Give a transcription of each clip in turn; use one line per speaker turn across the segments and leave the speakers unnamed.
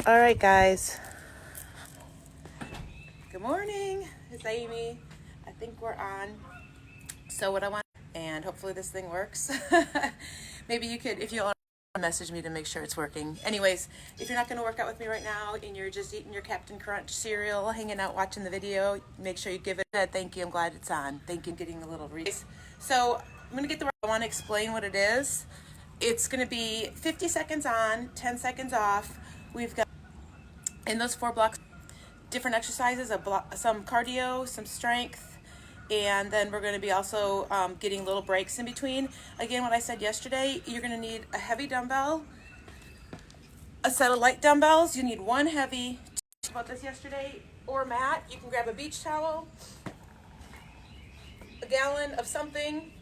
All right, guys. Good morning. It's Amy. I think we're on. So what I want, and hopefully this thing works. Maybe you could, if you want to message me to make sure it's working. Anyways, if you're not going to work out with me right now and you're just eating your Captain Crunch cereal, hanging out watching the video, make sure you give it a thank you. I'm glad it's on. Thank you. Getting a little reason. So I'm going to get the. I want to explain what it is. It's going to be 50 seconds on, 10 seconds off. We've got in those 4 blocks different exercises, some cardio, some strength, and then we're going to be also getting little breaks in between. Again, what I said yesterday, you're going to need a heavy dumbbell, a set of light dumbbells. You need one heavy. About this yesterday, or mat. You can grab a beach towel, a gallon of something,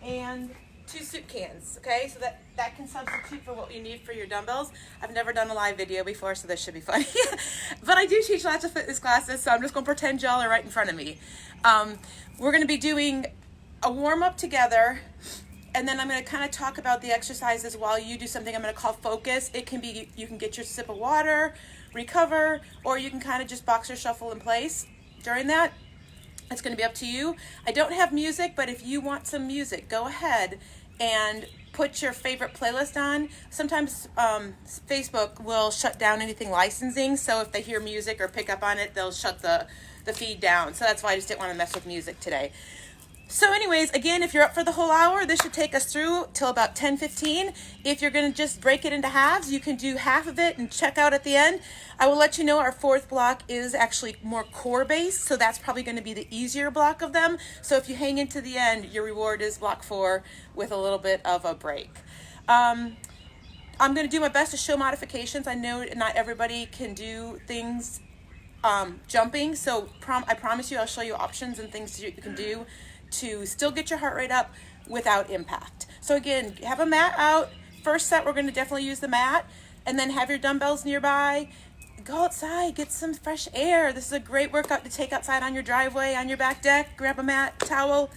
and 2 soup cans, okay? So that can substitute for what you need for your dumbbells. I've never done a live video before, so this should be funny. But I do teach lots of fitness classes, so I'm just going to pretend y'all are right in front of me. We're going to be doing a warm-up together, and then I'm going to kind of talk about the exercises while you do something I'm going to call focus. It can be, you can get your sip of water, recover, or you can kind of just boxer shuffle in place during that. It's going to be up to you. I don't have music, but if you want some music, go ahead and put your favorite playlist on. Sometimes Facebook will shut down anything licensing, so if they hear music or pick up on it, they'll shut the feed down. So that's why I just didn't want to mess with music today. So anyways, again, if you're up for the whole hour, this should take us through till about 10:15. If you're going to just break it into halves, you can do half of it and check out at the end. I will let you know our 4th block is actually more core based, so that's probably going to be the easier block of them. So if you hang into the end, your reward is block 4 with a little bit of a break. I'm going to do my best to show modifications. I know not everybody can do things jumping, so I promise you I'll show you options and things you can do to still get your heart rate up without impact. So again, have a mat out. First set, we're going to definitely use the mat, and then have your dumbbells nearby. Go outside, get some fresh air. This is a great workout to take outside on your driveway, on your back deck. Grab a mat, towel.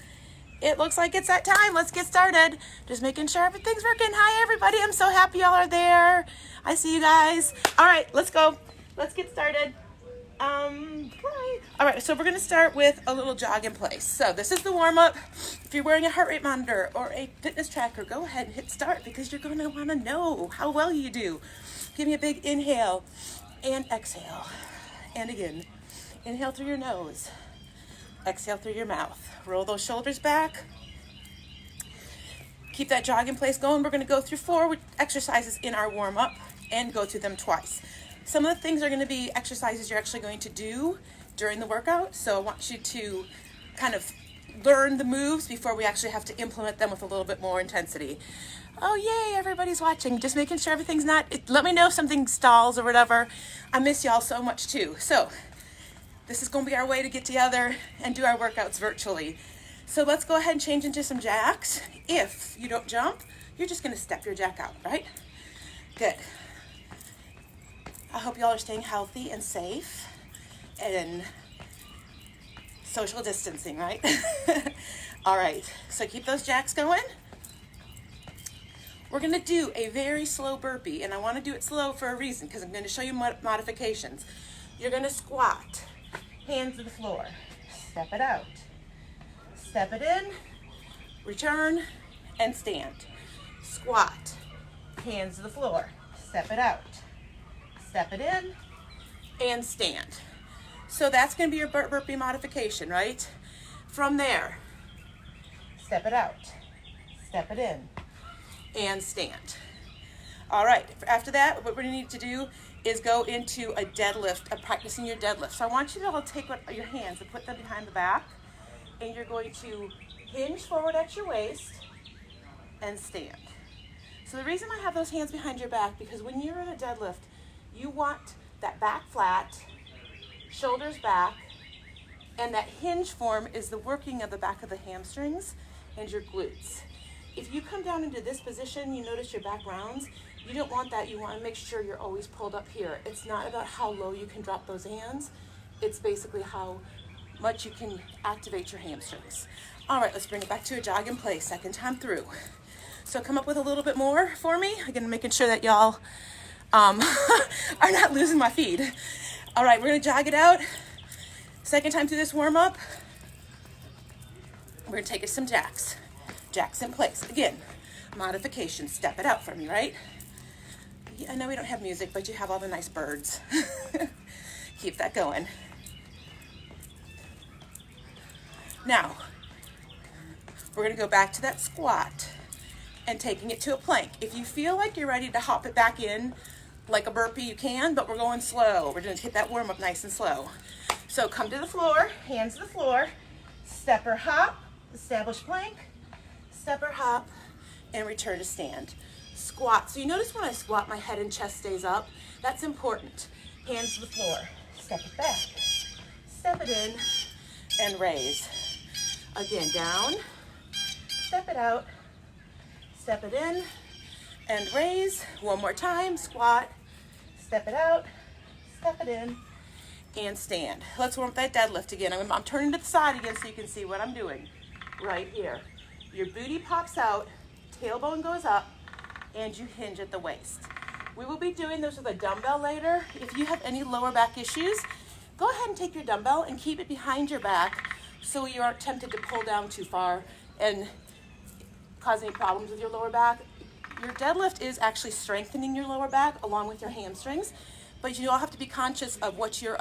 It looks like it's that time. Let's get started. Just making sure everything's working. Hi, everybody. I'm so happy y'all are there. I see you guys. All right, let's go. Let's get started. All right, so we're going to start with a little jog in place. So this is the warm-up. If you're wearing a heart rate monitor or a fitness tracker, go ahead and hit start because you're going to want to know how well you do. Give me a big inhale and exhale. And again, inhale through your nose. Exhale through your mouth. Roll those shoulders back. Keep that jog in place going. We're going to go through 4 exercises in our warm-up and go through them twice. Some of the things are going to be exercises you're actually going to do during the workout. So I want you to kind of learn the moves before we actually have to implement them with a little bit more intensity. Oh, yay, everybody's watching. Just making sure everything's not, let me know if something stalls or whatever. I miss y'all so much too. So this is going to be our way to get together and do our workouts virtually. So let's go ahead and change into some jacks. If you don't jump, you're just going to step your jack out, right? Good. I hope y'all are staying healthy and safe and social distancing, right? All right, so keep those jacks going. We're going to do a very slow burpee, and I want to do it slow for a reason because I'm going to show you modifications. You're going to squat, hands to the floor, step it out, step it in, return, and stand. Squat, hands to the floor, step it out. Step it in, and stand. So that's going to be your burpee modification, right? From there, step it out, step it in, and stand. All right, after that, what we're going to need to do is go into a deadlift, practicing your deadlift. So I want you to all take your hands and put them behind the back, and you're going to hinge forward at your waist and stand. So the reason I have those hands behind your back, because when you're in a deadlift, you want that back flat, shoulders back, and that hinge form is the working of the back of the hamstrings and your glutes. If you come down into this position, you notice your back rounds. You don't want that. You want to make sure you're always pulled up here. It's not about how low you can drop those hands. It's basically how much you can activate your hamstrings. All right, let's bring it back to a jog in place, second time through. So come up with a little bit more for me. Again, making sure that y'all are not losing my feed. All right, we're gonna jog it out. Second time through this warm up, we're gonna take it some jacks. Jacks in place. Again, modification, step it out for me, right? Yeah, I know we don't have music, but you have all the nice birds. Keep that going. Now, we're gonna go back to that squat and taking it to a plank. If you feel like you're ready to hop it back in like a burpee, you can, but we're going slow. We're gonna hit that warm up nice and slow. So come to the floor, hands to the floor, step or hop, establish plank, step or hop, and return to stand. Squat. So you notice when I squat, my head and chest stays up. That's important. Hands to the floor, step it back, step it in, and raise. Again, down, step it out, step it in, and raise. One more time, squat, step it out, step it in, and stand. Let's warm up that deadlift again. I'm turning to the side again so you can see what I'm doing right here. Your booty pops out, tailbone goes up, and you hinge at the waist. We will be doing this with a dumbbell later. If you have any lower back issues, go ahead and take your dumbbell and keep it behind your back so you aren't tempted to pull down too far and cause any problems with your lower back. Your deadlift is actually strengthening your lower back along with your hamstrings, but you all have to be conscious of what you're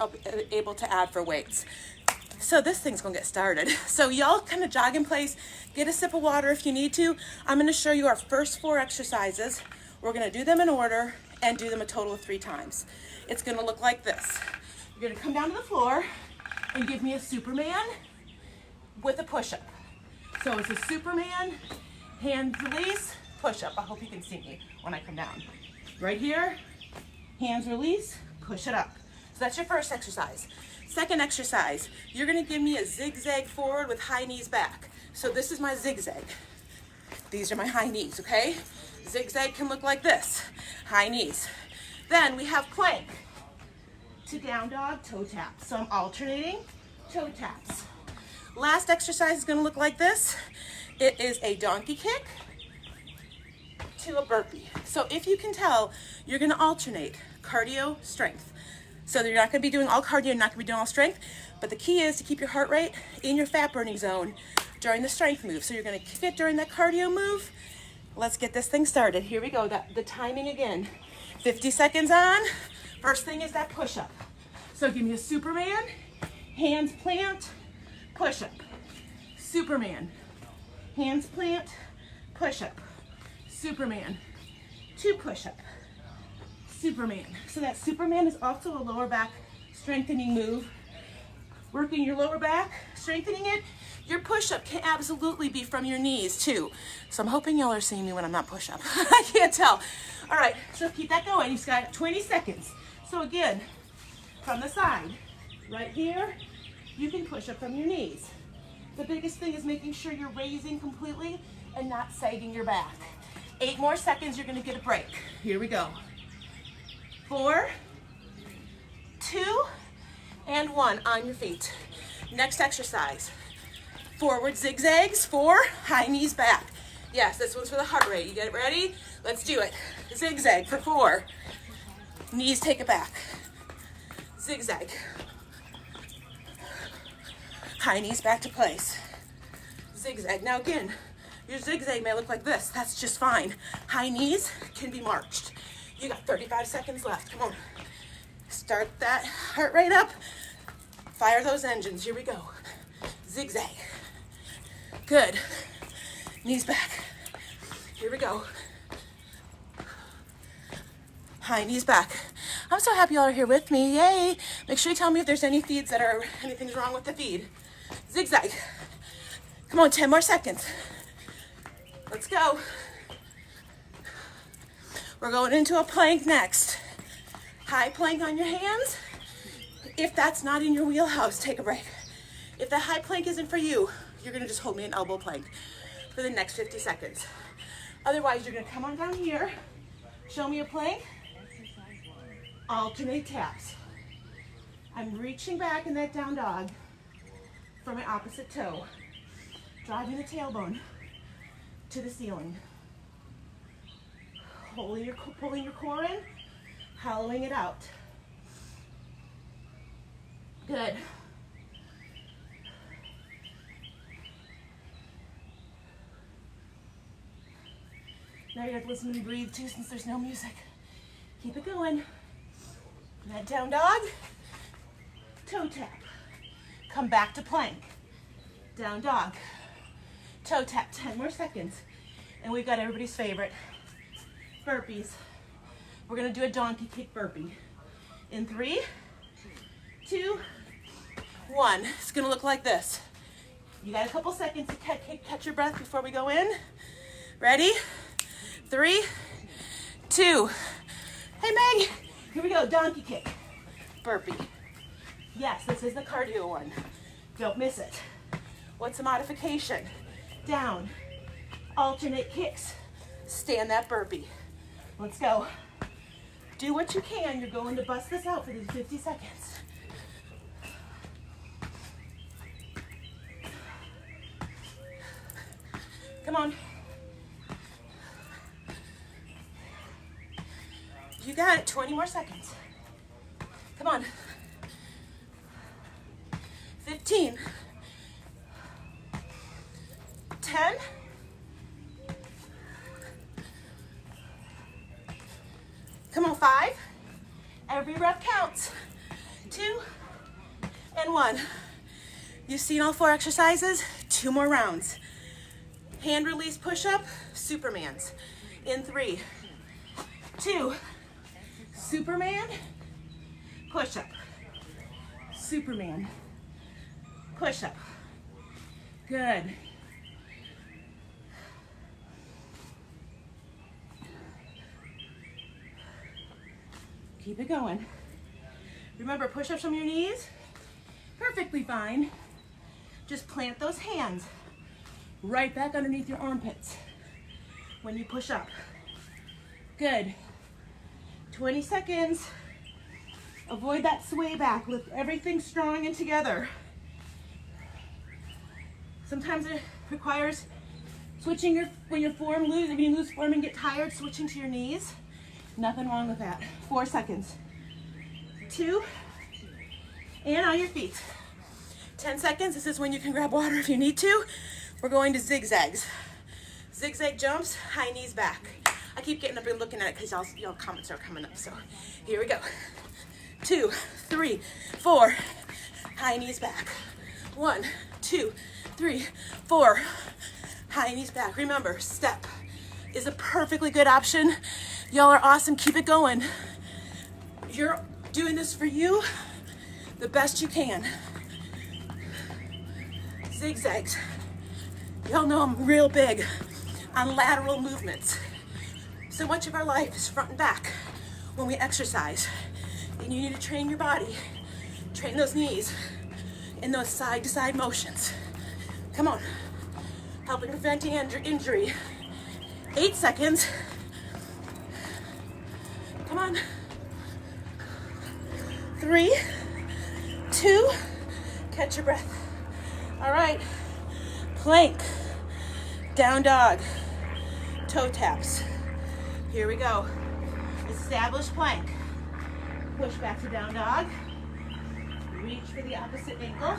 able to add for weights. So this thing's gonna get started. So y'all kind of jog in place, get a sip of water if you need to. I'm gonna show you our first 4 exercises. We're gonna do them in order and do them a total of 3 times. It's gonna look like this. You're gonna come down to the floor and give me a Superman with a push-up. So it's a Superman, hand release, push-up. I hope you can see me when I come down. Right here, hands release, push it up. So that's your first exercise. Second exercise, you're gonna give me a zigzag forward with high knees back. So this is my zigzag. These are my high knees, okay? Zigzag can look like this, high knees. Then we have plank to down dog, toe tap. So I'm alternating toe taps. Last exercise is gonna look like this. It is a donkey kick to a burpee. So if you can tell, you're gonna alternate cardio, strength. So you're not gonna be doing all cardio, you're not gonna be doing all strength, but the key is to keep your heart rate in your fat burning zone during the strength move. So you're gonna kick it during that cardio move. Let's get this thing started. Here we go, the timing again. 50 seconds on. First thing is that push-up. So give me a Superman, hands plant, push-up. Superman, hands plant, push-up. Superman, 2 push-up. Superman. So that Superman is also a lower back strengthening move. Working your lower back, strengthening it. Your push-up can absolutely be from your knees too. So I'm hoping y'all are seeing me when I'm not push-up. I can't tell. All right, so keep that going. You've got 20 seconds. So again, from the side, right here, you can push up from your knees. The biggest thing is making sure you're raising completely and not sagging your back. 8 more seconds, you're gonna get a break. Here we go. 4, 2, and 1 on your feet. Next exercise. Forward zigzags, 4, high knees back. Yes, this one's for the heart rate. You get it ready? Let's do it. Zigzag for 4. Knees take it back. Zigzag. High knees back to place. Zigzag. Now again, your zigzag may look like this. That's just fine. High knees can be marched. You got 35 seconds left. Come on. Start that heart rate up. Fire those engines. Here we go. Zigzag. Good. Knees back. Here we go. High knees back. I'm so happy y'all are here with me. Yay. Make sure you tell me if there's any feeds that are, anything's wrong with the feed. Zigzag. Come on, 10 more seconds. Let's go. We're going into a plank next. High plank on your hands. If that's not in your wheelhouse, take a break. If the high plank isn't for you, you're gonna just hold me an elbow plank for the next 50 seconds. Otherwise, you're gonna come on down here, show me a plank, alternate taps. I'm reaching back in that down dog for my opposite toe, driving the tailbone to the ceiling. Pulling your core in, hollowing it out. Good. Now you have to listen to me breathe too, since there's no music. Keep it going. That down dog, toe tap. Come back to plank. Down dog, toe tap, 10 more seconds. And we've got everybody's favorite, burpees. We're gonna do a donkey kick burpee. In 3, 2, 1. It's gonna look like this. You got a couple seconds to catch your breath before we go in. Ready? 3, 2. Hey Meg, here we go, donkey kick, burpee. Yes, this is the cardio one. Don't miss it. What's the modification? Down, alternate kicks, stand that burpee. Let's go. Do what you can. You're going to bust this out for these 50 seconds. Come on. You got it, 20 more seconds. Come on. 15. 10. Come on, 5. Every rep counts. 2 and 1. You've seen all 4 exercises. 2 more rounds. Hand release push-up, Supermans. In 3, 2, Superman, push-up, Superman, push-up. Good. Keep it going. Remember, push-ups from your knees, perfectly fine. Just plant those hands right back underneath your armpits when you push up. Good. 20 seconds. Avoid that sway back. Lift everything strong and together. Sometimes it requires switching when you lose form and get tired, switching to your knees. Nothing wrong with that. 4 seconds. 2, and on your feet. 10 seconds. This is when you can grab water if you need to. We're going to zigzags. Zigzag jumps, high knees back. I keep getting up and looking at it because y'all comments are coming up. So here we go. 2, 3, 4. High knees back. 1, 2, 3, 4. High knees back. Remember, step is a perfectly good option. Y'all are awesome. Keep it going. You're doing this for you the best you can. Zigzags. Y'all know I'm real big on lateral movements. So much of our life is front and back when we exercise. And you need to train your body, train those knees in those side to side motions. Come on. Helping prevent injury. 8 seconds. Come on. 3, 2, catch your breath. All right, plank, down dog, toe taps. Here we go. Established plank. Push back to down dog. Reach for the opposite ankle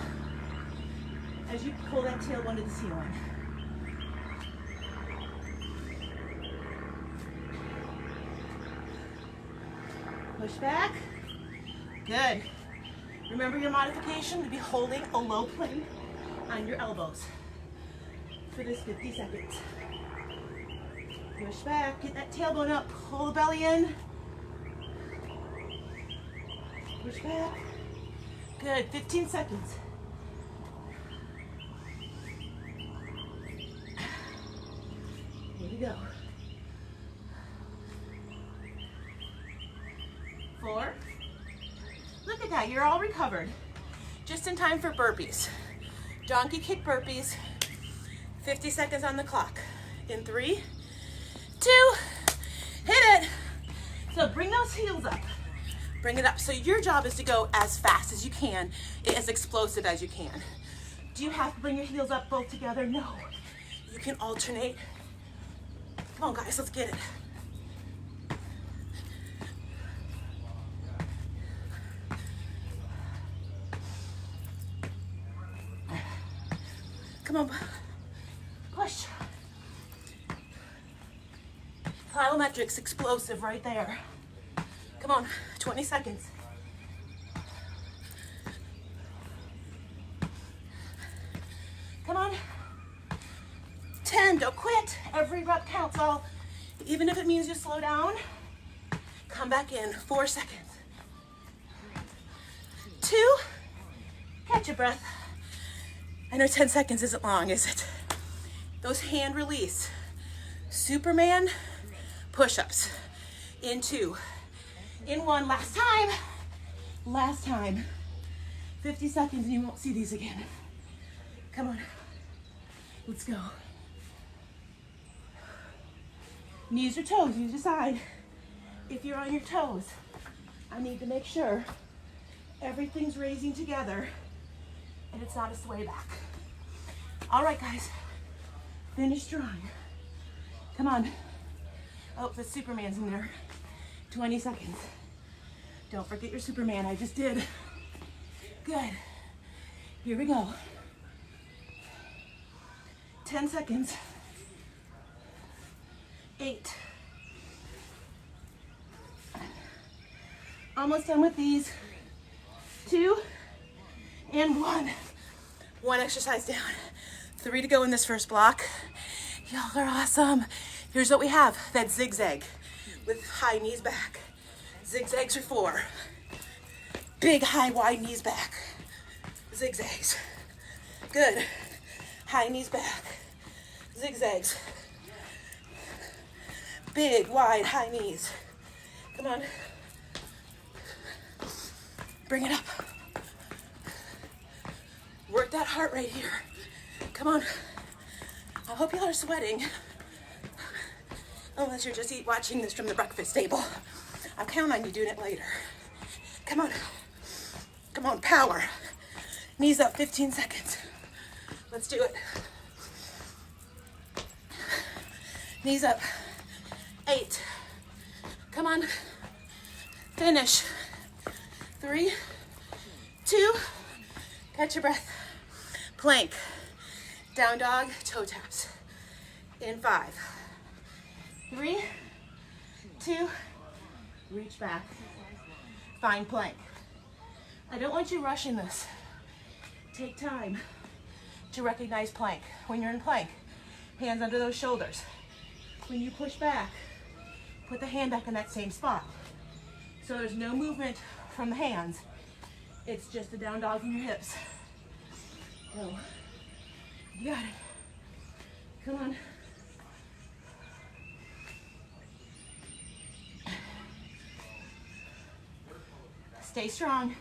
as you pull that tailbone to the ceiling. Push back. Good. Remember your modification to be holding a low plank on your elbows for this 50 seconds. Push back, get that tailbone up, pull the belly in. Push back. Good, 15 seconds. Here we go. 4. Look at that, you're all recovered. Just in time for burpees. Donkey kick burpees. 50 seconds on the clock. In 3, 2, hit it. So bring those heels up. Bring it up. So your job is to go as fast as you can, as explosive as you can. Do you have to bring your heels up both together? No. You can alternate. Come on guys, let's get it. Come on, push. Plyometrics, explosive right there. Come on, 20 seconds. Come on. 10, don't quit. Every rep counts. Even if it means you slow down, come back in. 4 seconds. 2, catch your breath. I know 10 seconds isn't long, is it? Those hand release. Superman push-ups. In 2, in 1, last time. Last time. 50 seconds and you won't see these again. Come on. Let's go. Knees or toes, you decide. If you're on your toes, I need to make sure everything's raising together and it's not a sway back. All right, guys, finish strong. Come on. Oh, the Superman's in there. 20 seconds. Don't forget your Superman, I just did. Good. Here we go. 10 seconds. 8. Almost done with these. 2 and 1. 1 exercise down. 3 to go in this first block. Y'all are awesome. Here's what we have. That zigzag with high knees back. Zigzags are 4. Big, high, wide knees back. Zigzags. Good. High knees back. Zigzags. Big, wide, high knees. Come on. Bring it up. Work that heart rate here. Come on. I hope y'all are sweating. Unless you're just watching this from the breakfast table. I'll count on you doing it later. Come on. Come on, power. Knees up, 15 seconds. Let's do it. Knees up. 8. Come on. Finish. 3, 2, catch your breath. Plank. Down dog, toe taps. In 5, 3, 2, reach back. Find plank. I don't want you rushing this. Take time to recognize plank. When you're in plank, hands under those shoulders. When you push back, put the hand back in that same spot. So there's no movement from the hands. It's just a down dog in your hips. Go. You got it. Come on. Stay strong.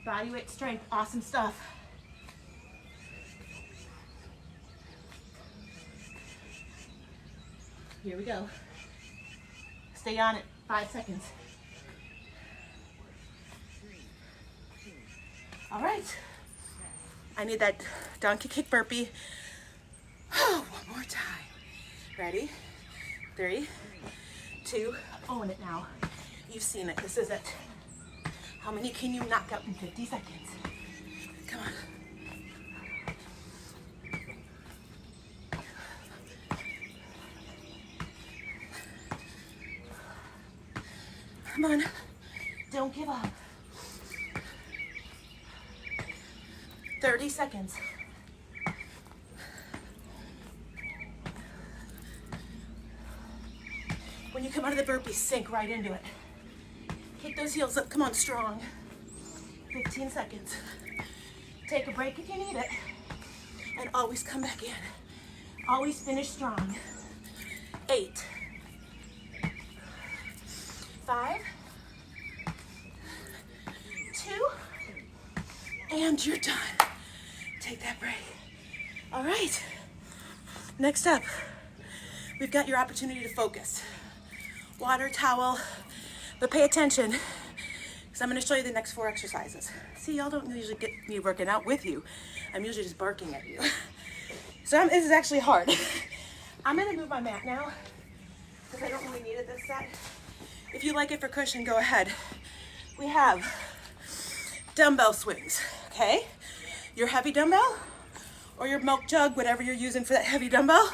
Body weight strength, awesome stuff. Here we go. Stay on it, 5 seconds. All right. I need that donkey kick burpee. Oh, one more time. Ready? 3, 2, own it now. You've seen it, this is it. How many can you knock out in 50 seconds? Come on. Come on, don't give up. 30 seconds. When you come out of the burpee, sink right into it. Kick those heels up, come on, strong. 15 seconds. Take a break if you need it. And always come back in. Always finish strong. 8, 5, 2, and you're done. Take that break. All right. Next up, we've got your opportunity to focus. Water, towel, but pay attention because I'm going to show you the next 4 exercises. See, y'all don't usually get me working out with you. I'm usually just barking at you. So this is actually hard. I'm going to move my mat now because I don't really need it this set. If you like it for cushion, go ahead. We have dumbbell swings, okay? Your heavy dumbbell or your milk jug, whatever you're using for that heavy dumbbell.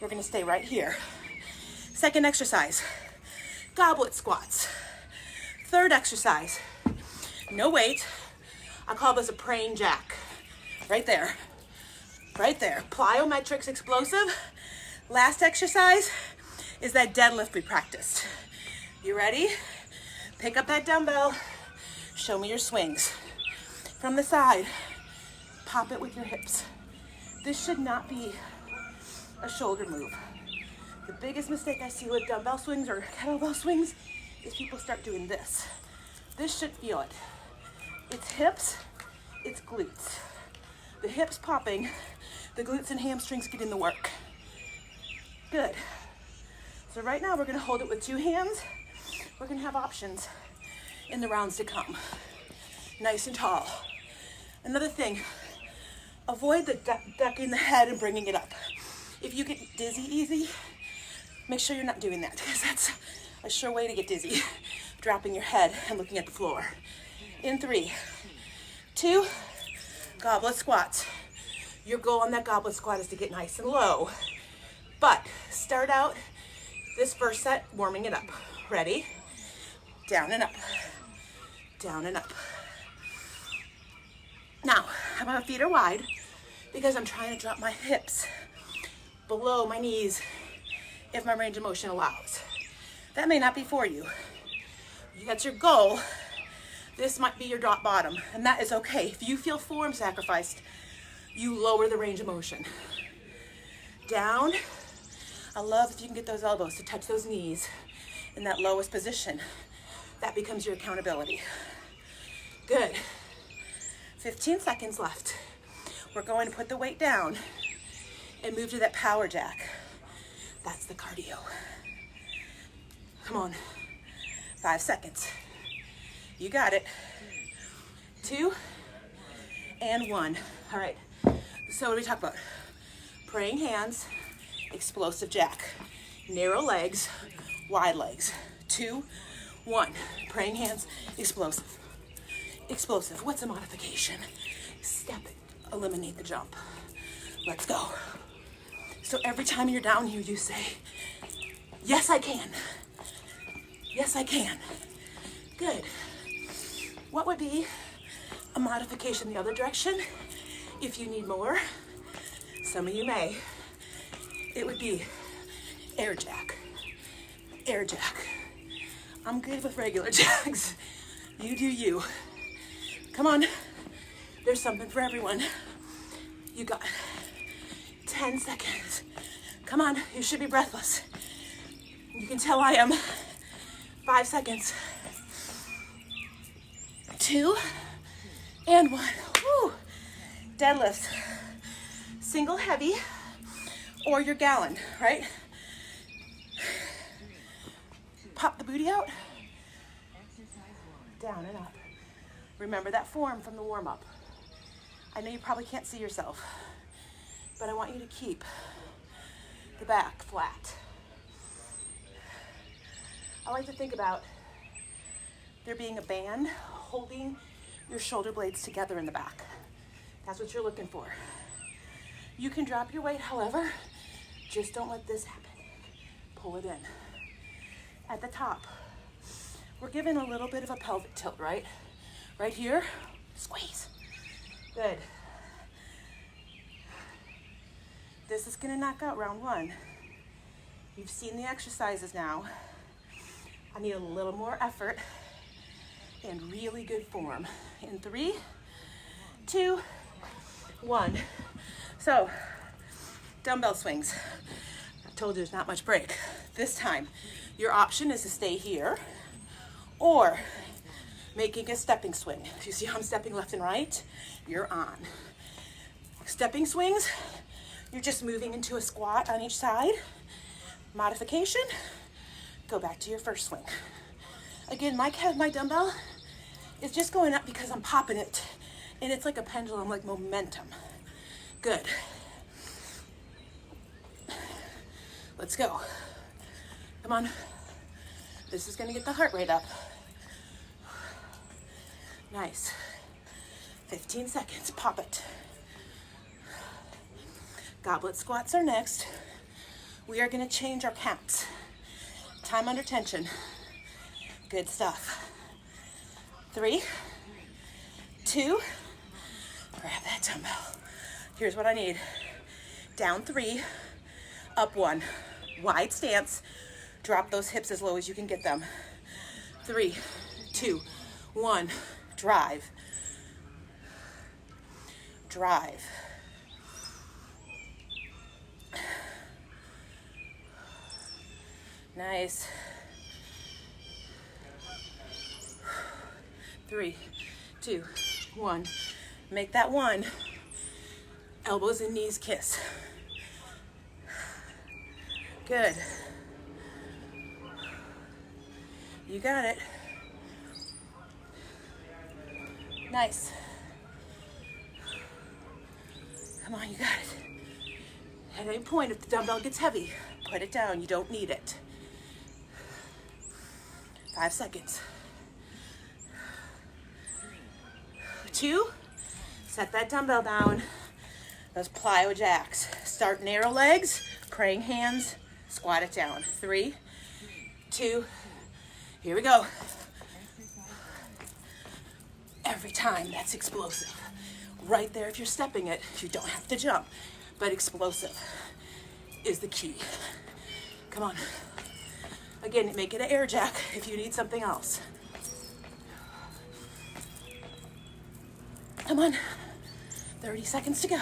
We're gonna stay right here. Second exercise, goblet squats. Third exercise, no weight. I call this a praying jack. Right there, right there. Plyometrics explosive. Last exercise is that deadlift we practiced. You ready? Pick up that dumbbell. Show me your swings. From the side, pop it with your hips. This should not be a shoulder move. The biggest mistake I see with dumbbell swings or kettlebell swings is people start doing this. This should feel it. It's hips, it's glutes. The hips popping, the glutes and hamstrings getting the work. Good. So right now we're gonna hold it with 2 hands. We're gonna have options in the rounds to come. Nice and tall. Another thing, avoid the ducking the head and bringing it up. If you get dizzy easy, make sure you're not doing that, because that's a sure way to get dizzy. Dropping your head and looking at the floor. In 3, 2, goblet squats. Your goal on that goblet squat is to get nice and low. But start out this first set warming it up. Ready? Down and up. Down and up. Now, my feet are wide because I'm trying to drop my hips below my knees if my range of motion allows. That may not be for you. That's your goal. This might be your drop bottom, and that is okay. If you feel form sacrificed, you lower the range of motion. Down. I love if you can get those elbows to touch those knees in that lowest position. That becomes your accountability. Good. 15 seconds left. We're going to put the weight down and move to that power jack. That's the cardio. Come on. 5 seconds. You got it. 2 and 1. All right. So what do we talk about? Praying hands, explosive jack. Narrow legs, wide legs. 2, 1. Praying hands, explosive. Explosive. What's a modification? Step it. Eliminate the jump. Let's go. So every time you're down here, you say, yes, I can. Yes, I can. Good. What would be a modification the other direction if you need more? Some of you may. It would be air jack. Air jack. I'm good with regular jacks. You do you. Come on. There's something for everyone. You got 10 seconds. Come on, you should be breathless. You can tell I am. 5 seconds. 2 and 1. Woo. Deadlifts. Single heavy or your gallon, right? Pop the booty out. Down and up. Remember that form from the warm-up. I know you probably can't see yourself, but I want you to keep the back flat. I like to think about there being a band holding your shoulder blades together in the back. That's what you're looking for. You can drop your weight, however, just don't let this happen. Pull it in. At the top, we're giving a little bit of a pelvic tilt, right? Right here, squeeze. Good. This is gonna knock out round 1. You've seen the exercises now. I need a little more effort and really good form. In 3, 2, 1. So, dumbbell swings. I told you there's not much break. This time, your option is to stay here or making a stepping swing. If you see how I'm stepping left and right, you're on. Stepping swings, you're just moving into a squat on each side. Modification, go back to your first swing. Again, my dumbbell is just going up because I'm popping it, and it's like a pendulum, like momentum. Good. Let's go. Come on. This is gonna get the heart rate up. Nice. 15 seconds, pop it. Goblet squats are next. We are going to change our counts. Time under tension. Good stuff. 3, 2, grab that dumbbell. Here's what I need. Down 3, up 1. Wide stance. Drop those hips as low as you can get them. 3, 2, 1. Drive. Drive. Nice. 3, 2, 1. Make that 1. Elbows and knees kiss. Good. You got it. Nice. Come on, you got it. At any point, if the dumbbell gets heavy, put it down. You don't need it. 5 seconds. 2, set that dumbbell down. Those plyo jacks. Start narrow legs, praying hands, squat it down. 3, 2, here we go. Every time, that's explosive. Right there, if you're stepping it, you don't have to jump, but explosive is the key. Come on. Again, make it an air jack if you need something else. Come on. 30 seconds to go.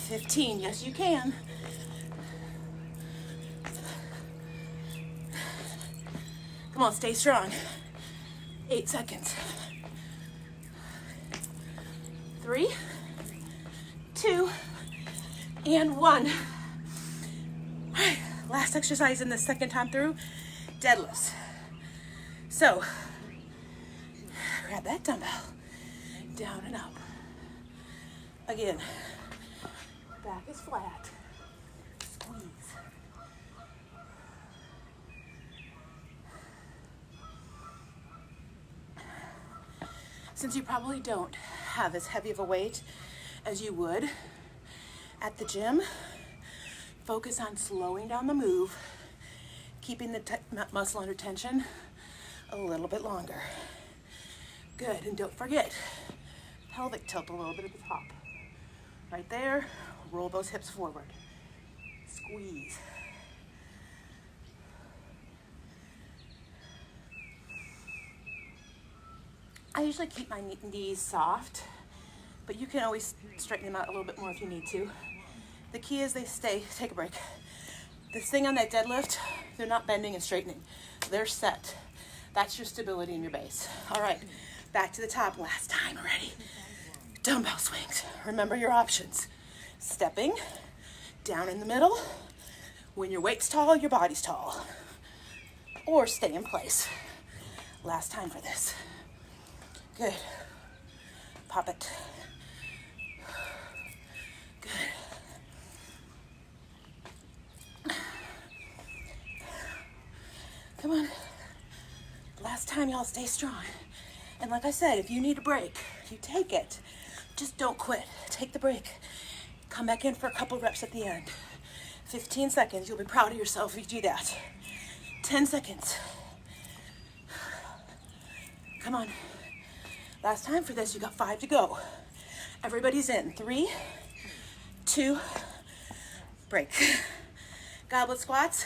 $15, yes you can. Come on, stay strong. 8 seconds. 3, 2, and 1. All right, last exercise in the second time through, deadlifts. So, grab that dumbbell, down and up. Again, back is flat, squeeze. Since you probably don't have as heavy of a weight as you would at the gym, focus on slowing down the move, keeping the muscle under tension a little bit longer. Good, and don't forget, pelvic tilt a little bit at the top. Right there, roll those hips forward. Squeeze. I usually keep my knees soft, but you can always straighten them out a little bit more if you need to. The key is they stay, take a break. This thing on that deadlift, they're not bending and straightening. They're set. That's your stability in your base. All right, back to the top, last time already. Dumbbell swings. Remember your options. Stepping, down in the middle. When your weight's tall, your body's tall. Or stay in place. Last time for this. Good. Pop it. Good. Come on. Last time, y'all, stay strong. And like I said, if you need a break, you take it. Just don't quit. Take the break. Come back in for a couple reps at the end. 15 seconds. You'll be proud of yourself if you do that. 10 seconds. Come on. Last time for this, you got 5 to go. Everybody's in. 3, 2, break. Goblet squats.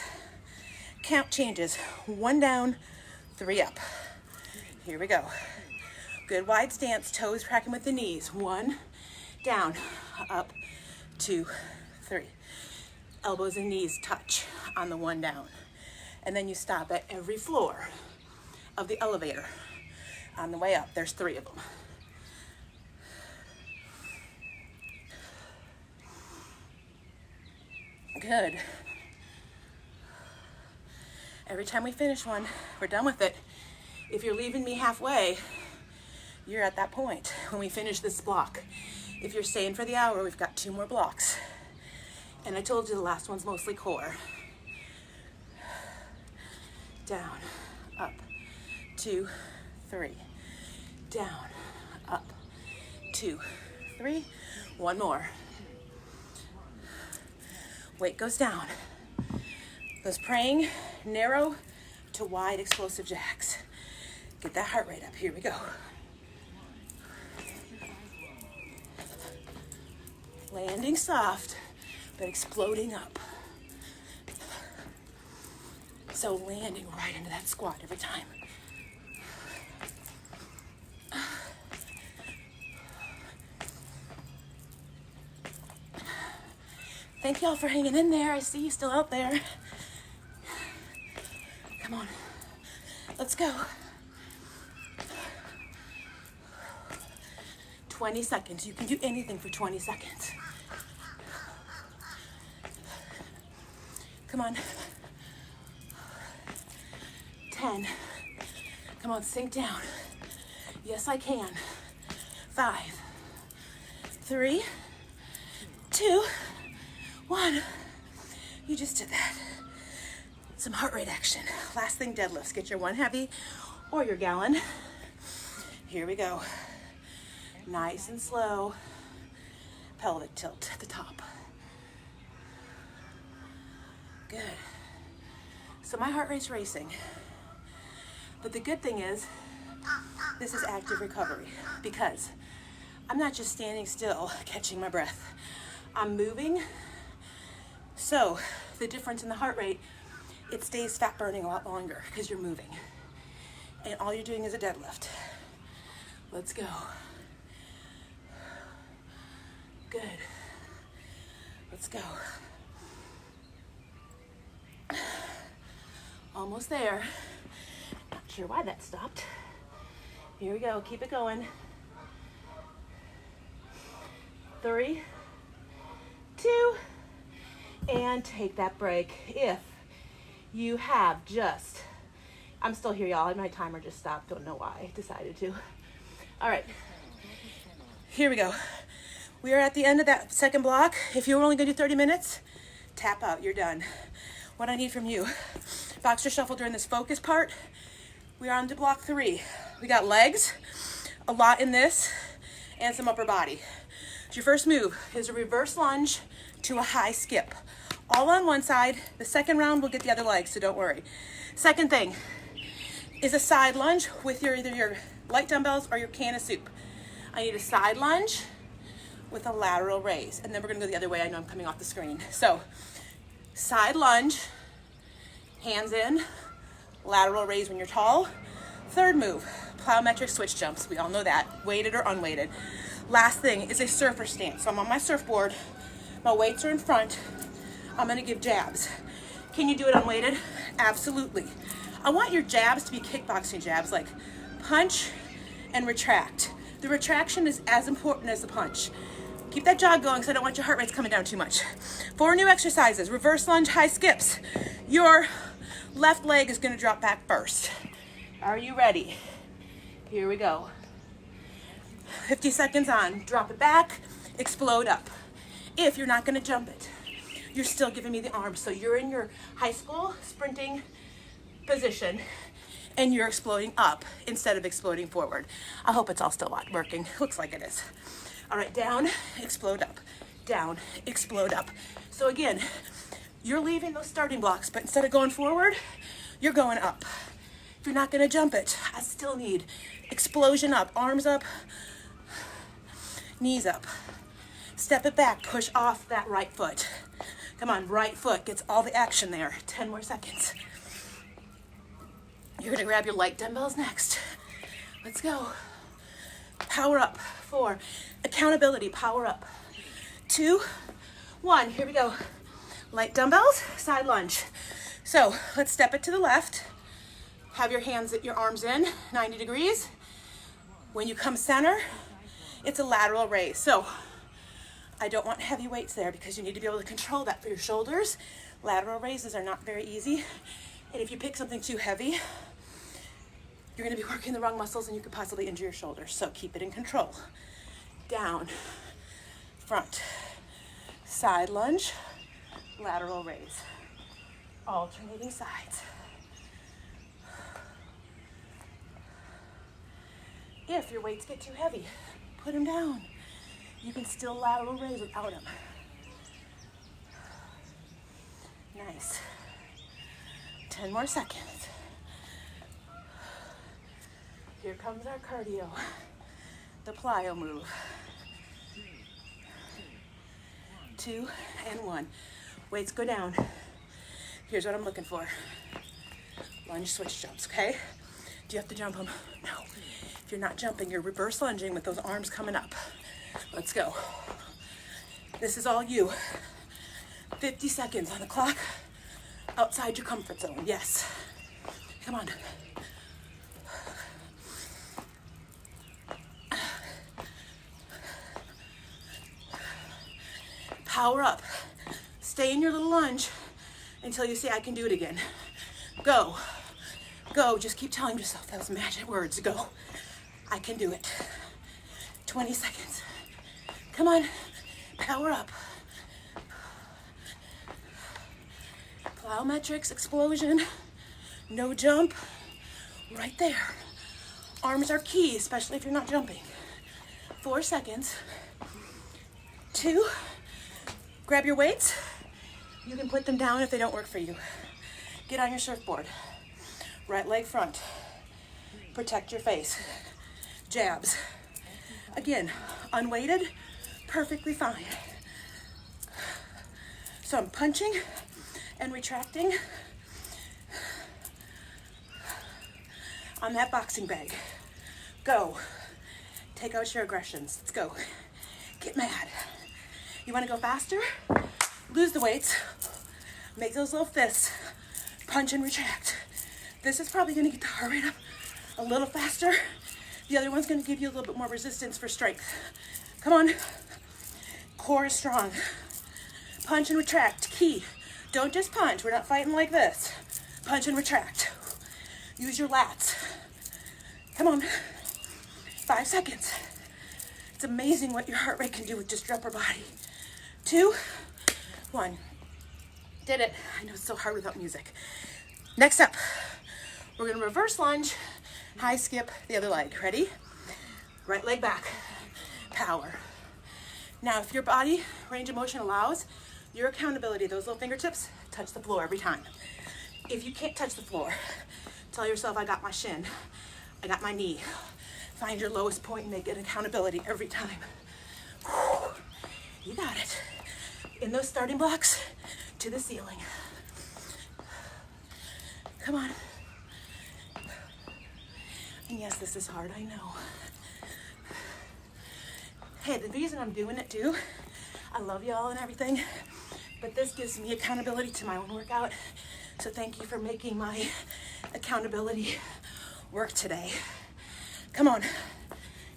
Count changes. 1 down, 3 up. Here we go. Good wide stance, toes tracking with the knees. 1, down, up, 2, 3. Elbows and knees touch on the 1 down. And then you stop at every floor of the elevator. On the way up, there's 3 of them. Good. Every time we finish one, we're done with it. If you're leaving me halfway, you're at that point when we finish this block. If you're staying for the hour, we've got 2 more blocks. And I told you the last one's mostly core. down, up, 2, 3, down, up, 2, 3, one more. Weight goes down. Goes praying, narrow to wide explosive jacks. Get that heart rate up. Here we go. Landing soft, but exploding up. So landing right into that squat every time. Thank y'all for hanging in there. I see you still out there. Come on, let's go. 20 seconds. You can do anything for 20 seconds. Come on. 10. Come on, sink down. Yes, I can. 5, 3, 2, 1. You just did that. Some heart rate action. Last thing, deadlifts. Get your one heavy or your gallon. Here we go. Nice and slow. Pelvic tilt at the top. Good. So my heart rate's racing. But the good thing is, this is active recovery because I'm not just standing still, catching my breath. I'm moving. So the difference in the heart rate, it stays fat burning a lot longer because you're moving. And all you're doing is a deadlift. Let's go. Good. Let's go. Almost there. Not sure why that stopped. Here we go. Keep it going. 3, 2, and take that break. If you have just, I'm still here, y'all. My timer just stopped. Don't know why I decided to. All right. Here we go. We are at the end of that second block. If you were only going to do 30 minutes, tap out. You're done. What I need from you, boxer shuffle during this focus part. We are on to block 3. We got legs, a lot in this, and some upper body. So your first move is a reverse lunge to a high skip. All on one side. The second round, we'll get the other leg, so don't worry. Second thing is a side lunge with either your light dumbbells or your can of soup. I need a side lunge with a lateral raise. And then we're gonna go the other way. I know I'm coming off the screen. So side lunge, hands in, lateral raise when you're tall. Third move, plyometric switch jumps. We all know that, weighted or unweighted. Last thing is a surfer stance. So I'm on my surfboard, my weights are in front. I'm gonna give jabs. Can you do it unweighted? Absolutely. I want your jabs to be kickboxing jabs, like punch and retract. The retraction is as important as the punch. Keep that jog going because I don't want your heart rates coming down too much. 4 new exercises. Reverse lunge, high skips. Your left leg is going to drop back first. Are you ready? Here we go. 50 seconds on. Drop it back, explode up. If you're not going to jump it, you're still giving me the arm. So you're in your high school sprinting position and you're exploding up instead of exploding forward. I hope it's all still working. Looks like it is. All right, down, explode up, down, explode up. So again, you're leaving those starting blocks, but instead of going forward, you're going up. If you're not gonna jump it, I still need explosion up, arms up, knees up. Step it back, push off that right foot. Come on, right foot gets all the action there. 10 more seconds. You're gonna grab your light dumbbells next. Let's go. Power up. 4. Accountability, power up. 2, 1, here we go. Light dumbbells, side lunge. So let's step it to the left. Have your arms in, 90 degrees. When you come center, it's a lateral raise. So I don't want heavy weights there because you need to be able to control that for your shoulders. Lateral raises are not very easy. And if you pick something too heavy, you're gonna be working the wrong muscles and you could possibly injure your shoulders. So keep it in control. Down, front, side lunge, lateral raise. Alternating sides. If your weights get too heavy, put them down. You can still lateral raise without them. Nice. 10 more seconds. Here comes our cardio, the plyo move. 2 and 1. Weights go down. Here's what I'm looking for. Lunge switch jumps, okay? Do you have to jump them? No. If you're not jumping, you're reverse lunging with those arms coming up. Let's go. This is all you. 50 seconds on the clock. Outside your comfort zone, yes. Come on. Power up. Stay in your little lunge until you say, I can do it again. Go. Go. Just keep telling yourself those magic words. Go. I can do it. 20 seconds. Come on. Power up. Plyometrics, explosion. No jump. Right there. Arms are key, especially if you're not jumping. 4 seconds. 2. Grab your weights. You can put them down if they don't work for you. Get on your surfboard. Right leg front. Protect your face. Jabs. Again, unweighted, perfectly fine. So I'm punching and retracting on that boxing bag. Go. Take out your aggressions. Let's go. Get mad. You want to go faster? Lose the weights. Make those little fists. Punch and retract. This is probably going to get the heart rate up a little faster. The other one's going to give you a little bit more resistance for strength. Come on. Core is strong. Punch and retract. Key. Don't just punch. We're not fighting like this. Punch and retract. Use your lats. Come on. 5 seconds. It's amazing what your heart rate can do with just your upper body. 2, 1. Did it. I know it's so hard without music. Next up, we're going to reverse lunge, high skip the other leg. Ready? Right leg back. Power. Now, if your body range of motion allows, your accountability, those little fingertips, touch the floor every time. If you can't touch the floor, tell yourself, I got my shin, I got my knee. Find your lowest point and make it accountability every time. Whew. You got it. In those starting blocks, to the ceiling. Come on. And yes, this is hard, I know. Hey, the reason I'm doing it too, I love y'all and everything, but this gives me accountability to my own workout. So thank you for making my accountability work today. Come on,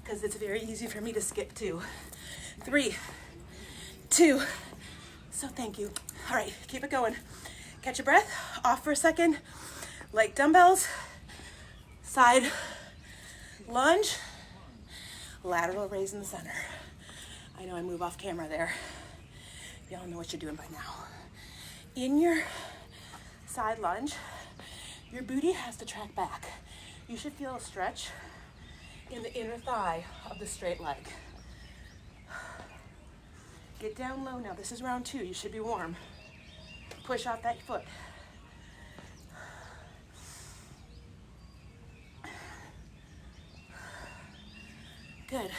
because it's very easy for me to skip too. 3, 2, so thank you. All right, keep it going. Catch your breath, off for a second. Like dumbbells, side lunge, lateral raise in the center. I know I move off camera there. Y'all know what you're doing by now. In your side lunge, your booty has to track back. You should feel a stretch in the inner thigh of the straight leg. Get down low now. This is round 2. You should be warm. Push out that foot. Good.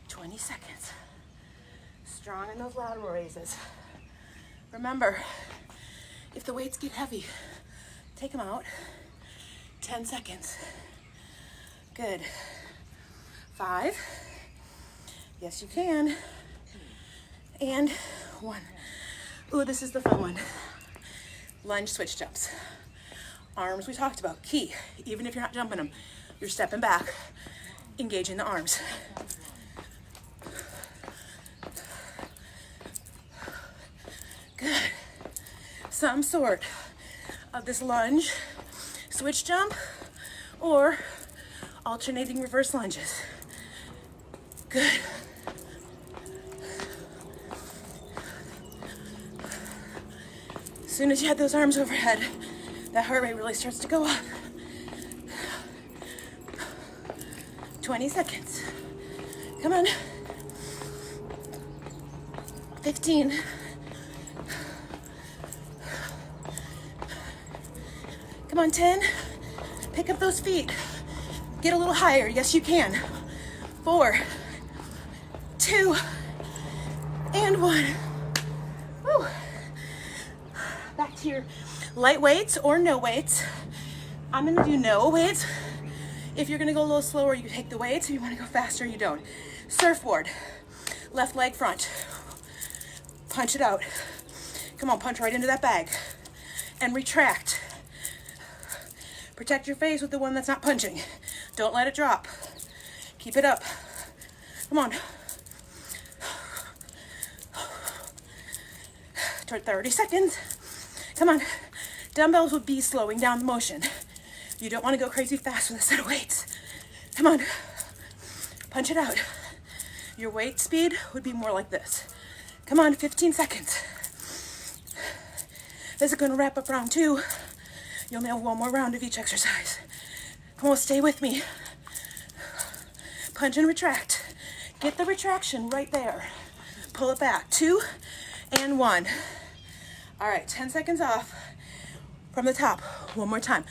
20 seconds. Strong in those lateral raises. Remember, if the weights get heavy, take them out. 10 seconds. Good. 5. Yes, you can. And 1. Ooh, this is the fun one. Lunge switch jumps. Arms we talked about, key. Even if you're not jumping them, you're stepping back, engaging the arms. Good. Some sort of this lunge, switch jump, or alternating reverse lunges. Good. As soon as you have those arms overhead, that heart rate really starts to go up. 20 seconds. Come on. 15. Come on, 10. Pick up those feet. Get a little higher. Yes, you can. 4, 2, and 1. Woo. Back to your light weights or no weights. I'm gonna do no weights. If you're gonna go a little slower, you take the weights. If you wanna go faster, you don't. Surfboard, left leg front. Punch it out. Come on, punch right into that bag. And retract. Protect your face with the one that's not punching. Don't let it drop. Keep it up. Come on. 30 seconds. Come on. Dumbbells would be slowing down the motion. You don't want to go crazy fast with a set of weights. Come on. Punch it out. Your weight speed would be more like this. Come on, 15 seconds. This is going to wrap up round 2. You only have one more round of each exercise. Come on, stay with me. Punch and retract. Get the retraction right there. Pull it back. 2 and 1. All right, 10 seconds off from the top. One more time.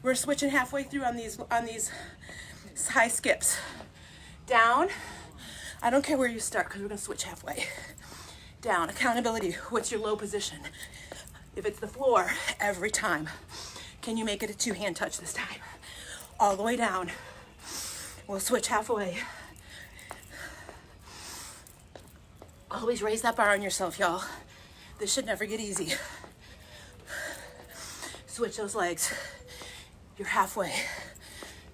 We're switching halfway through on these high skips. Down. I don't care where you start because we're going to switch halfway. Down. Accountability. What's your low position? If it's the floor, every time. Can you make it a 2-hand touch this time? All the way down. We'll switch halfway. Always raise that bar on yourself, y'all. This should never get easy. Switch those legs. You're halfway.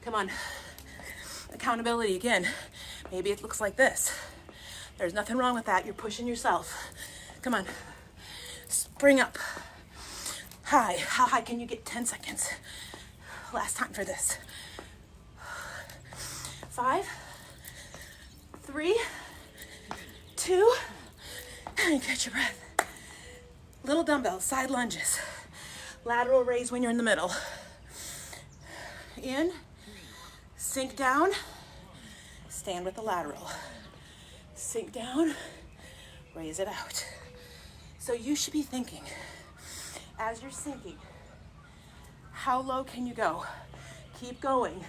Come on. Accountability again. Maybe it looks like this. There's nothing wrong with that. You're pushing yourself. Come on. Spring up. High. How high can you get? 10 seconds. Last time for this. 5, 3, 2, and catch your breath. Little dumbbells, side lunges. Lateral raise when you're in the middle. In, sink down, stand with the lateral. Sink down, raise it out. So you should be thinking, as you're sinking, how low can you go? Keep going.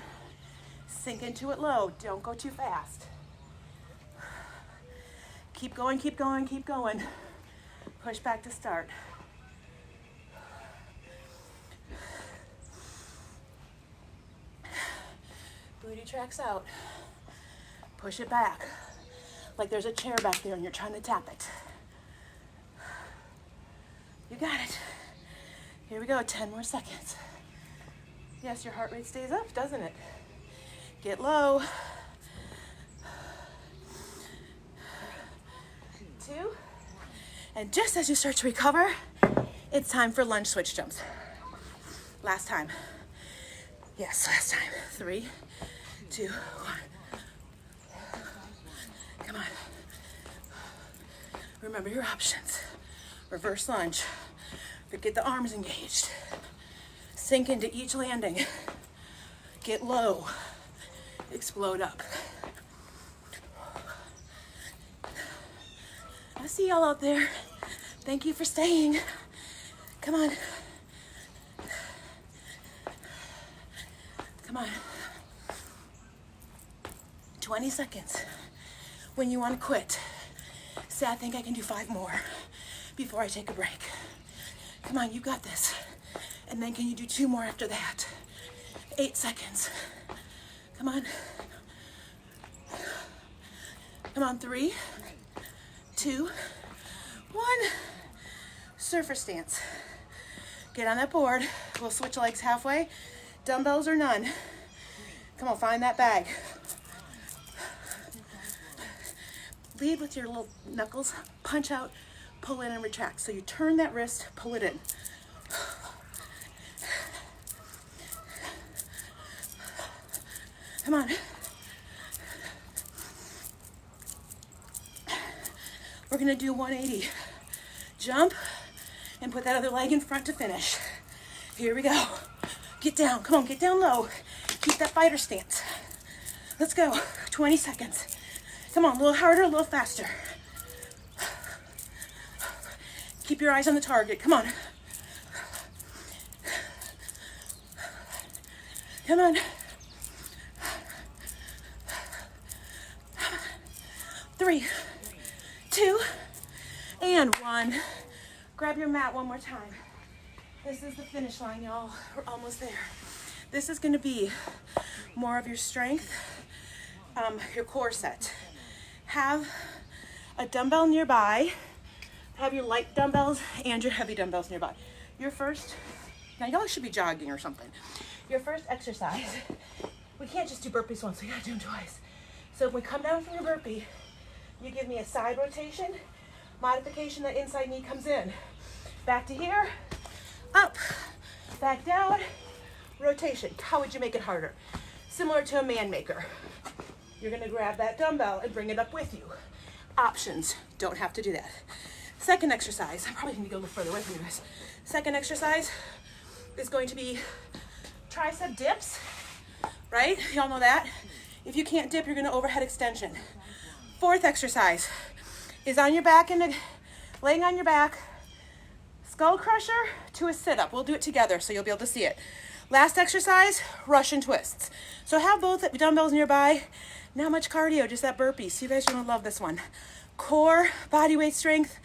Sink into it low. Don't go too fast. Keep going, keep going, keep going. Push back to start. Booty tracks out. Push it back. Like there's a chair back there and you're trying to tap it. You got it. Here we go, 10 more seconds. Yes, your heart rate stays up, doesn't it? Get low. 2. And just as you start to recover, it's time for lunge switch jumps. Last time. Yes, last time. 3, 2, 1. Come on. Remember your options. Reverse lunge. But get the arms engaged. Sink into each landing. Get low. Explode up. I see y'all out there. Thank you for staying. Come on. Come on. 20 seconds. When you want to quit, say, I think I can do 5 more before I take a break. Come on, you got this. And then can you do 2 more after that? 8 seconds. Come on. Come on, 3, 2, 1. Surfer stance. Get on that board. We'll switch legs halfway. Dumbbells or none. Come on, find that bag. Lead with your little knuckles. Punch out, pull in, and retract. So you turn that wrist, pull it in. Come on. We're gonna do 180. Jump and put that other leg in front to finish. Here we go. Get down, come on, get down low. Keep that fighter stance. Let's go. 20 seconds. Come on, a little harder, a little faster. Keep your eyes on the target. Come on. Come on. 3, 2, and 1. Grab your mat one more time. This is the finish line, y'all. We're almost there. This is gonna be more of your strength, your core set. Have a dumbbell nearby. Have your light dumbbells and your heavy dumbbells nearby. Your first, now y'all should be jogging or something. Your first exercise, we can't just do burpees once, we gotta do them twice. So when we come down from your burpee, you give me a side rotation, modification, that inside knee comes in. Back to here, up, back down, rotation. How would you make it harder? Similar to a man maker. You're gonna grab that dumbbell and bring it up with you. Options, don't have to do that. Second exercise, I'm probably gonna go a little further away from you guys. Second exercise is going to be tricep dips, right? Y'all know that. If you can't dip, you're gonna overhead extension. Fourth exercise is on your back and laying on your back, skull crusher to a sit-up. We'll do it together so you'll be able to see it. Last exercise, Russian twists. So have both dumbbells nearby. Not much cardio, just that burpee. So you guys are gonna love this one. Core, body weight strength.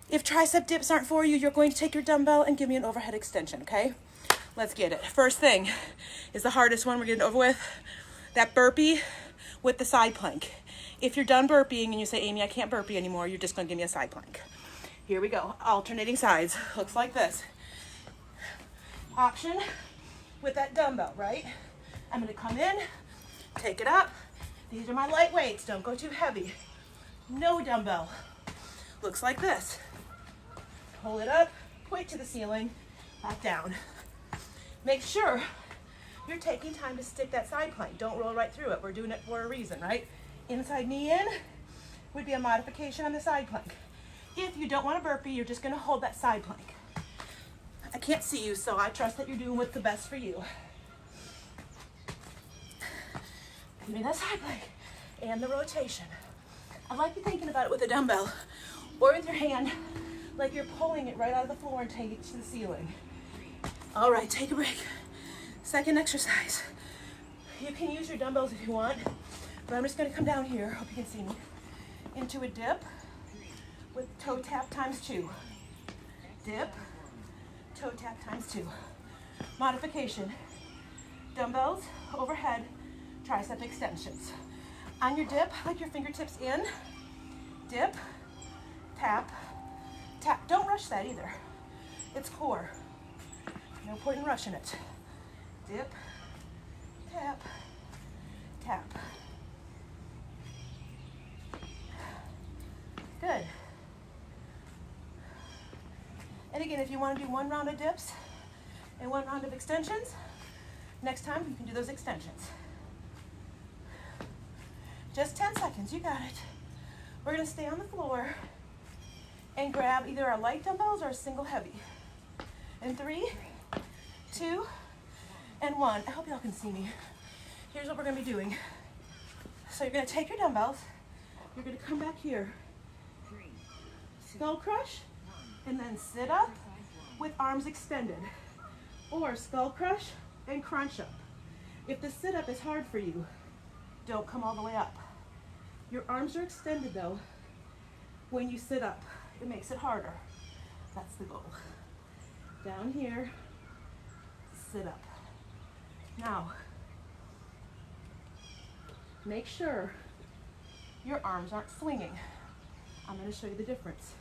If tricep dips aren't for you, you're going to take your dumbbell and give me an overhead extension, okay? Let's get it. First thing is the hardest one we're getting over with. That burpee with the side plank. If you're done burpeeing and you say, Amy, I can't burpee anymore, you're just gonna give me a side plank. Here we go, alternating sides. Looks like this. Option with that dumbbell, right? I'm gonna come in, take it up. These are my light weights, don't go too heavy. No dumbbell. Looks like this. Pull it up, point to the ceiling, back down. Make sure you're taking time to stick that side plank. Don't roll right through it. We're doing it for a reason, right? Inside knee in would be a modification on the side plank. If you don't want to burpee, you're just gonna hold that side plank. I can't see you, so I trust that you're doing what's the best for you. Give me that side plank and the rotation. I like you thinking about it with a dumbbell or with your hand, like you're pulling it right out of the floor and taking it to the ceiling. All right, take a break. Second exercise. You can use your dumbbells if you want, but I'm just gonna come down here, hope you can see me, into a dip with toe tap times 2. Dip, toe tap times 2. Modification, dumbbells, overhead, tricep extensions. On your dip, like your fingertips in, dip, tap, tap. Don't rush that either. It's core. No point in rushing it. Dip, tap, tap. Good. And again, if you want to do one round of dips and one round of extensions, next time you can do those extensions. Just 10 seconds, you got it. We're gonna stay on the floor and grab either our light dumbbells or a single heavy. In 3, 2, and 1. I hope y'all can see me. Here's what we're gonna be doing. So you're gonna take your dumbbells, you're gonna come back here, skull crush, and then sit up with arms extended, or skull crush and crunch up. If the sit up is hard for you, don't come all the way up. Your arms are extended though when you sit up. It makes it harder. That's the goal. Down here, sit up. Now, make sure your arms aren't swinging. I'm going to show you the difference.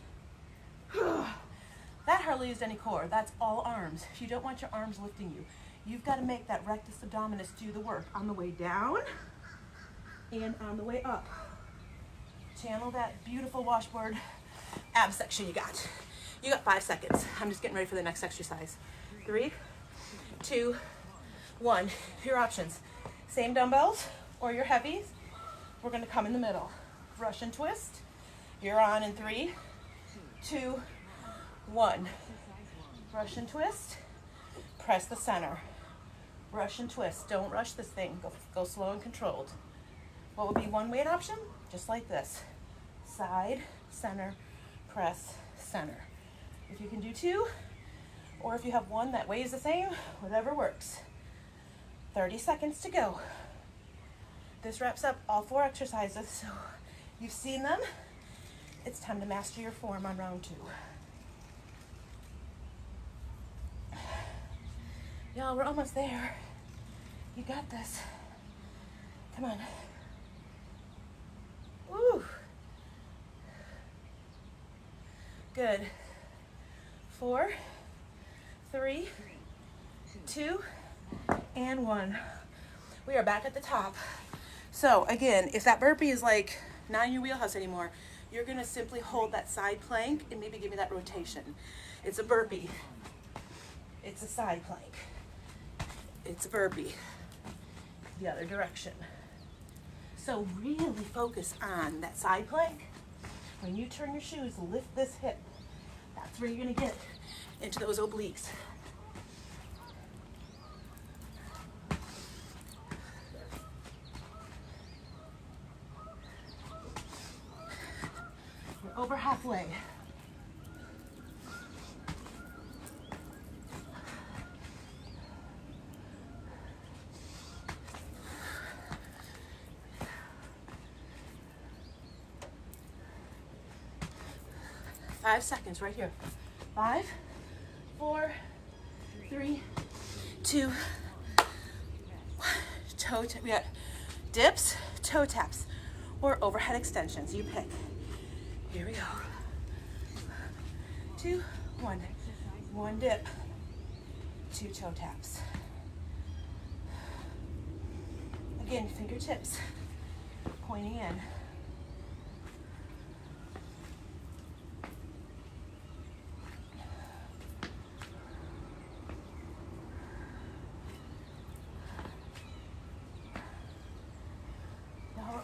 That hardly used any core. That's all arms. If you don't want your arms lifting you, you've got to make that rectus abdominis do the work on the way down and on the way up. Channel that beautiful washboard ab section you got. You got 5 seconds. I'm just getting ready for the next exercise. 3, 2, 1. Your options. Same dumbbells or your heavies. We're going to come in the middle. Russian twist. You're on in 3, 2, 1. Russian twist. Press the center. Russian twist. Don't rush this thing. Go slow and controlled. What would be one weight option? Just like this. Side, center, press, center. If you can do two, or if you have one that weighs the same, whatever works. 30 seconds to go. This wraps up all 4 exercises, so you've seen them. It's time to master your form on round 2. Y'all, we're almost there. You got this. Come on. Woo. Good. 4, 3, 2, and 1. We are back at the top. So again, if that burpee is like not in your wheelhouse anymore, you're gonna simply hold that side plank and maybe give me that rotation. It's a burpee. It's a side plank. It's a burpee. The other direction. So really focus on that side plank. When you turn your shoes, lift this hip. That's where you're gonna get into those obliques. You're over halfway. Five seconds right here. 5, 4, 3, 2, 1. We got dips, toe taps, or overhead extensions. You pick. Here we go. 2, 1. 1 dip, 2 toe taps. Again, fingertips pointing in.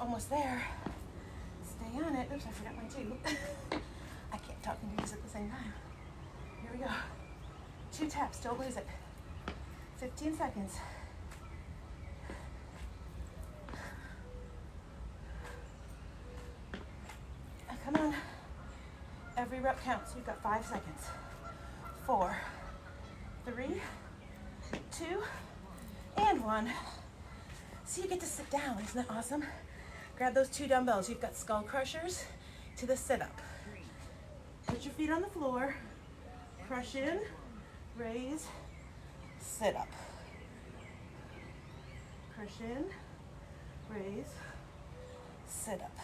Almost there. Stay on it. Oops, I forgot my tube. I can't talk and do this at the same time. Here we go. 2 taps, don't lose it. 15 seconds. Come on. Every rep counts. You've got 5 seconds. 4, 3, 2, and 1. So you get to sit down. Isn't that awesome? Grab those 2 dumbbells. You've got skull crushers to the sit-up. Put your feet on the floor. Crush in, raise, sit up. Crush in, raise, sit up.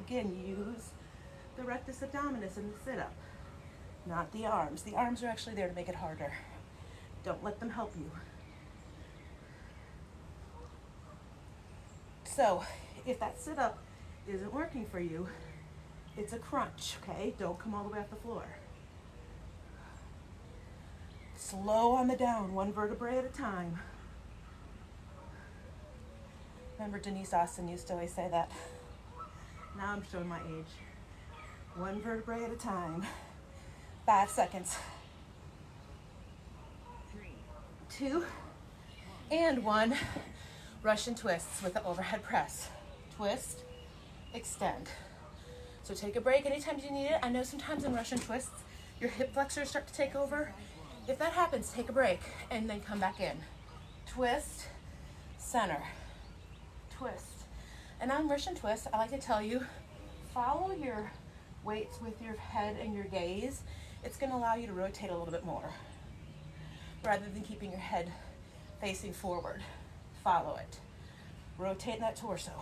Again, use the rectus abdominis in the sit-up, not the arms. The arms are actually there to make it harder. Don't let them help you. So, if that sit-up isn't working for you, it's a crunch, okay? Don't come all the way off the floor. Slow on the down, 1 vertebrae at a time. Remember Denise Austin used to always say that. Now I'm showing my age. 1 vertebrae at a time. 5 seconds. 3, 2, and 1. Russian twists with the overhead press. Twist, extend. So take a break anytime you need it. I know sometimes in Russian twists, your hip flexors start to take over. If that happens, take a break and then come back in. Twist, center, twist. And on Russian twist, I like to tell you, follow your weights with your head and your gaze. It's gonna allow you to rotate a little bit more rather than keeping your head facing forward. Follow it. Rotate that torso.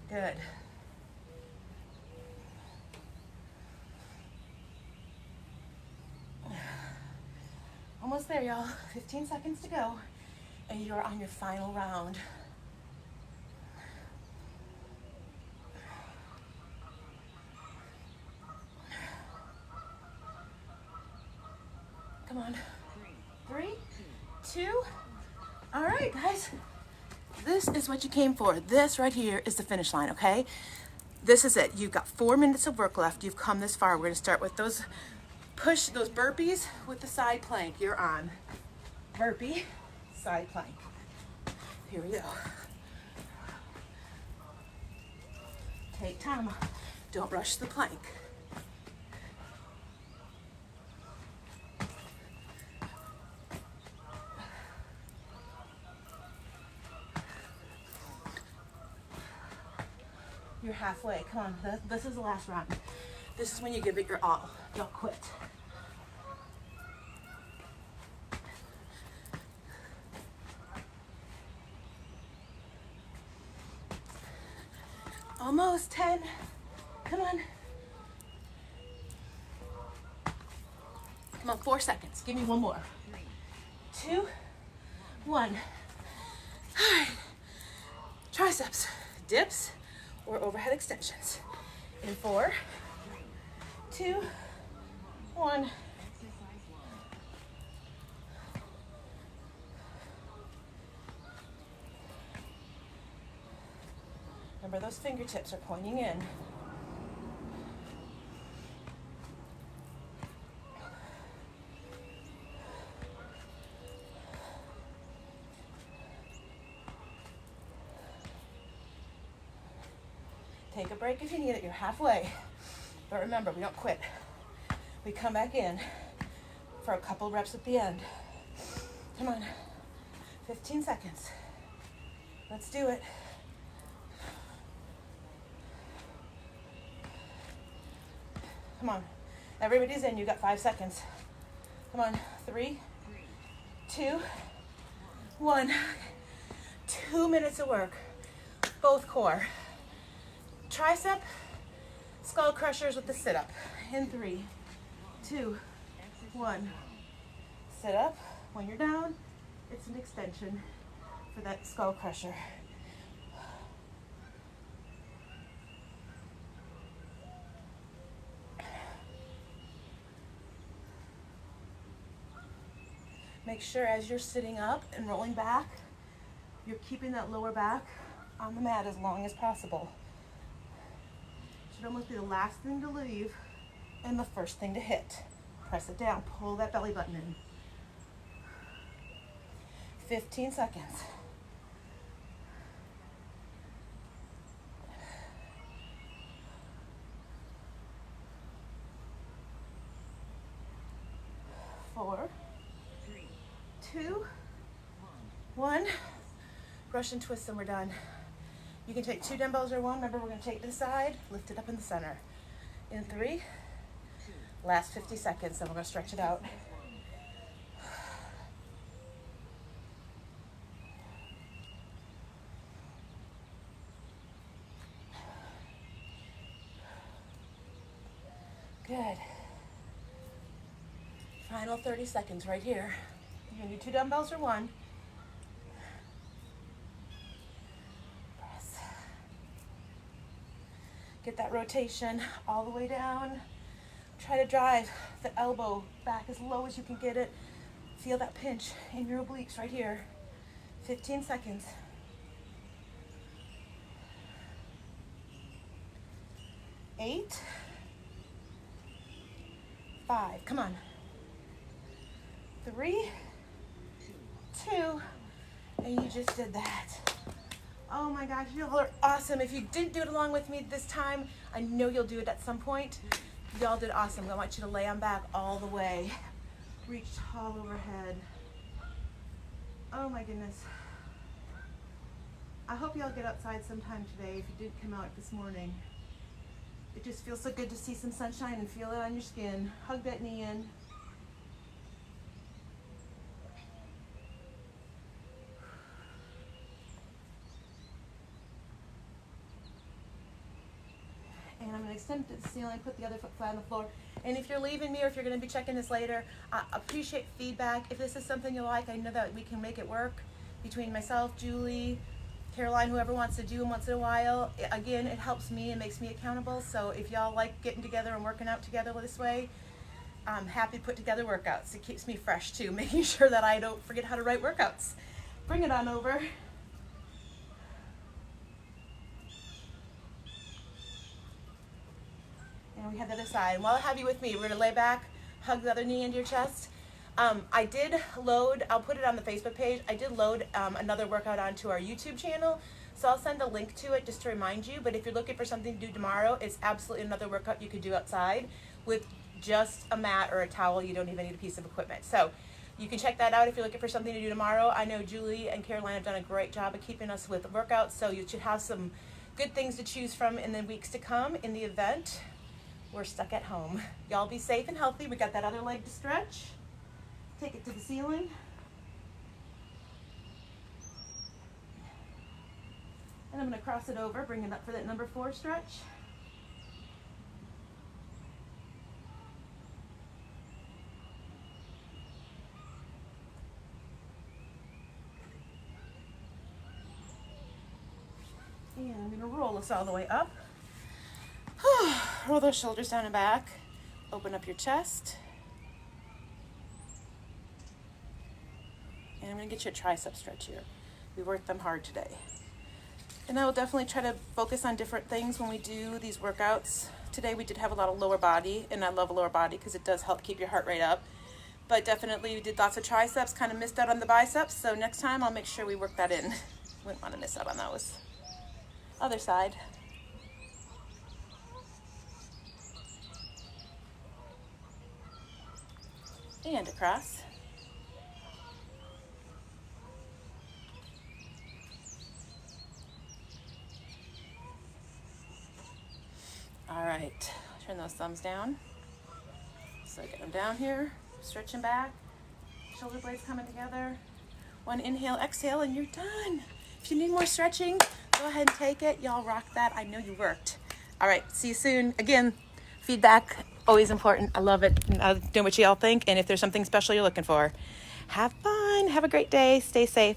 Good. Almost there, y'all. 15 seconds to go, and you're on your final round. Come on. 3, 2. All right, guys. This is what you came for. This right here is the finish line, okay? This is it. You've got 4 minutes of work left. You've come this far. We're gonna start with those burpees with the side plank. You're on. Burpee, side plank. Here we go. Take time. Don't rush the plank. You're halfway. Come on. This is the last round. This is when you give it your all. Don't quit. Almost 10. Come on. Come on, 4 seconds. Give me one more. 2, 1. All right. Triceps, dips, or overhead extensions. In 4, 2, 1. Remember, those fingertips are pointing in. Take a break if you need it. You're halfway. But remember, we don't quit. We come back in for a couple reps at the end. Come on. 15 seconds. Let's do it. Come on. Everybody's in. You got 5 seconds. Come on. 3, 2, 1. 2 minutes of work. Both core. Tricep, skull crushers with the sit-up. In 3, 2, 1. Sit up. When you're down, it's an extension for that skull crusher. Make sure as you're sitting up and rolling back, you're keeping that lower back on the mat as long as possible. Should almost be the last thing to leave and the first thing to hit. Press it down, pull that belly button in. 15 seconds. Four, 2, 1. Brush and twist and we're done. You can take 2 dumbbells or 1. Remember, we're going to take it to the side, lift it up in the center. In 3, last 50 seconds, then we're going to stretch it out. Good. Final 30 seconds right here. You're going to do 2 dumbbells or 1. Press. Get that rotation all the way down. Try to drive the elbow back as low as you can get it. Feel that pinch in your obliques right here. 15 seconds. 8, 5, come on. 3, 2, and you just did that. Oh my gosh, you all are awesome. If you didn't do it along with me this time, I know you'll do it at some point. Y'all did awesome. I want you to lay on back all the way. Reach tall overhead. Oh my goodness. I hope y'all get outside sometime today if you didn't come out this morning. It just feels so good to see some sunshine and feel it on your skin. Hug that knee in. And I'm going to extend it to the ceiling, put the other foot flat on the floor. And if you're leaving me or if you're going to be checking this later, I appreciate feedback. If this is something you like, I know that we can make it work between myself, Julie, Caroline, whoever wants to do them once in a while. Again, it helps me and makes me accountable. So if y'all like getting together and working out together this way, I'm happy to put together workouts. It keeps me fresh too, making sure that I don't forget how to write workouts. Bring it on over. And we have the other side. And while I have you with me, we're going to lay back, hug the other knee into your chest. I did load, I'll put it on the Facebook page, I did load another workout onto our YouTube channel. So I'll send a link to it just to remind you. But if you're looking for something to do tomorrow, it's absolutely another workout you could do outside with just a mat or a towel. You don't even need a piece of equipment. So you can check that out if you're looking for something to do tomorrow. I know Julie and Caroline have done a great job of keeping us with workouts, so you should have some good things to choose from in the weeks to come in the event we're stuck at home. Y'all be safe and healthy. We got that other leg to stretch. Take it to the ceiling. And I'm going to cross it over, bring it up for that number 4 stretch. And I'm going to roll this all the way up. Roll those shoulders down and back. Open up your chest. And I'm going to get you a tricep stretch here. We worked them hard today. And I will definitely try to focus on different things when we do these workouts. Today we did have a lot of lower body, and I love lower body because it does help keep your heart rate up. But definitely we did lots of triceps, kind of missed out on the biceps, so next time I'll make sure we work that in. Wouldn't want to miss out on those. Other side. And across. All right, turn those thumbs down. So get them down here, stretching back, shoulder blades coming together. One inhale, exhale, and you're done. If you need more stretching, go ahead and take it. Y'all rock that. I know you worked. All right, see you soon. Again, feedback, always important. I love it. Doing what you all think. And if there's something special you're looking for, have fun. Have a great day. Stay safe.